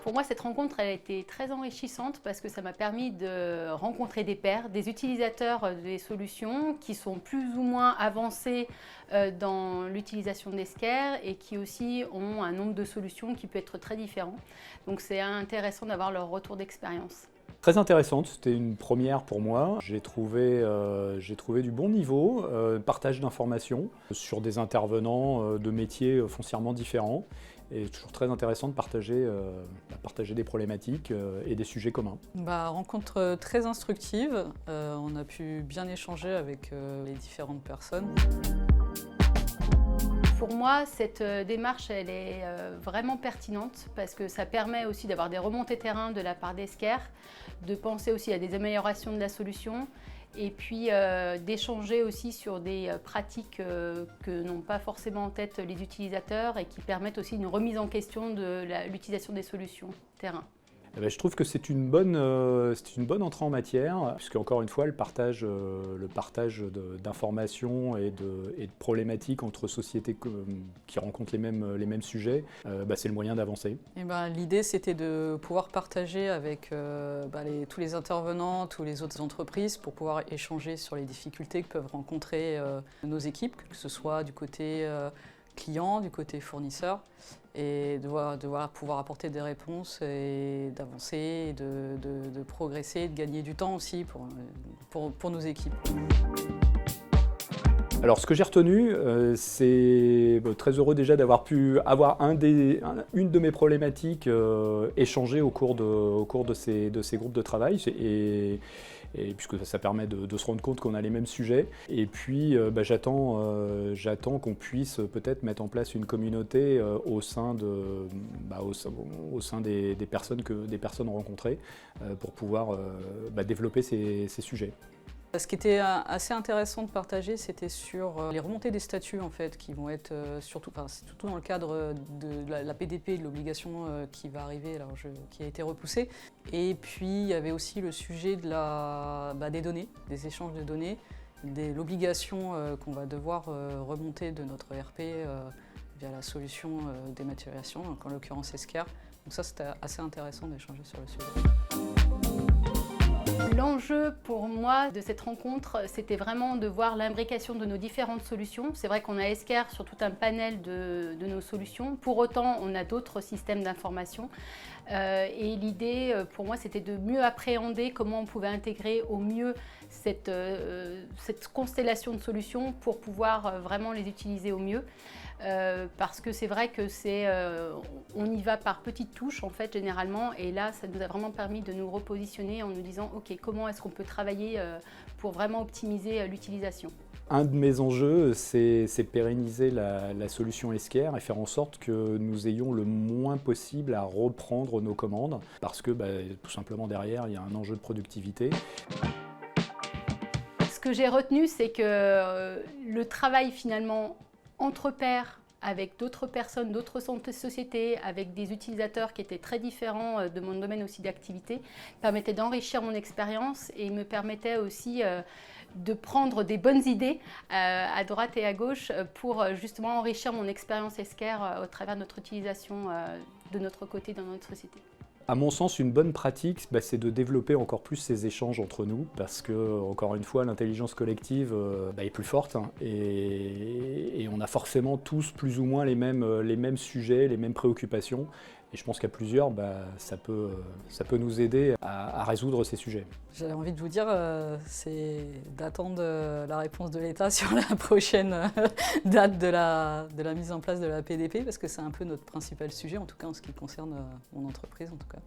Pour moi, cette rencontre elle a été très enrichissante parce que ça m'a permis de rencontrer des pairs, des utilisateurs des solutions qui sont plus ou moins avancés dans l'utilisation d'Esker et qui aussi ont un nombre de solutions qui peut être très différent. Donc c'est intéressant d'avoir leur retour d'expérience. Très intéressante, c'était une première pour moi. J'ai trouvé du bon niveau, partage d'informations sur des intervenants de métiers foncièrement différents. Et toujours très intéressant de partager des problématiques et des sujets communs. Rencontre très instructive, on a pu bien échanger avec les différentes personnes. Pour moi, cette démarche, elle est vraiment pertinente parce que ça permet aussi d'avoir des remontées terrain de la part d'Esker, de penser aussi à des améliorations de la solution et puis d'échanger aussi sur des pratiques que n'ont pas forcément en tête les utilisateurs et qui permettent aussi une remise en question de l'utilisation des solutions terrain. Je trouve que c'est une bonne entrée en matière, puisque encore une fois, le partage d'informations et de problématiques entre sociétés qui rencontrent les mêmes sujets, c'est le moyen d'avancer. L'idée, c'était de pouvoir partager avec tous les intervenants, toutes les autres entreprises, pour pouvoir échanger sur les difficultés que peuvent rencontrer nos équipes, que ce soit du côté client, du côté fournisseur, et de pouvoir apporter des réponses et d'avancer, de progresser, de gagner du temps aussi pour nos équipes. Alors ce que j'ai retenu, c'est très heureux déjà d'avoir pu avoir une de mes problématiques échangées au cours de ces groupes de travail. Et puisque ça permet de se rendre compte qu'on a les mêmes sujets. Et puis j'attends qu'on puisse peut-être mettre en place une communauté au sein des personnes rencontrées pour pouvoir développer ces sujets. Ce qui était assez intéressant de partager, c'était sur les remontées des statuts en fait, qui vont être surtout dans le cadre de la PDP, de l'obligation qui va arriver, qui a été repoussée. Et puis il y avait aussi le sujet des données, des échanges de données, l'obligation qu'on va devoir remonter de notre ERP via la solution dématérialisation, donc en l'occurrence Esker. Donc ça, c'était assez intéressant d'échanger sur le sujet. L'enjeu pour moi de cette rencontre, c'était vraiment de voir l'imbrication de nos différentes solutions. C'est vrai qu'on a Esker sur tout un panel de nos solutions. Pour autant, on a d'autres systèmes d'information. Et l'idée, pour moi, c'était de mieux appréhender comment on pouvait intégrer au mieux cette constellation de solutions pour pouvoir vraiment les utiliser au mieux. Parce que c'est vrai que on y va par petites touches en fait généralement, et là ça nous a vraiment permis de nous repositionner en nous disant ok, comment est-ce qu'on peut travailler pour vraiment optimiser l'utilisation. Un de mes enjeux, c'est pérenniser la solution Esker et faire en sorte que nous ayons le moins possible à reprendre nos commandes, parce que tout simplement derrière il y a un enjeu de productivité. Ce que j'ai retenu, c'est que le travail finalement entre pairs, avec d'autres personnes, d'autres sociétés, avec des utilisateurs qui étaient très différents de mon domaine aussi d'activité, permettait d'enrichir mon expérience et me permettait aussi de prendre des bonnes idées à droite et à gauche pour justement enrichir mon expérience Esker au travers de notre utilisation de notre côté dans notre société. À mon sens, une bonne pratique, c'est de développer encore plus ces échanges entre nous, parce que, encore une fois, l'intelligence collective est plus forte, hein, et on a forcément tous plus ou moins les mêmes sujets, les mêmes préoccupations. Et je pense qu'à plusieurs, ça peut nous aider à résoudre ces sujets. J'avais envie de vous dire, c'est d'attendre la réponse de l'État sur la prochaine date de la mise en place de la PDP, parce que c'est un peu notre principal sujet, en tout cas en ce qui concerne mon entreprise en tout cas.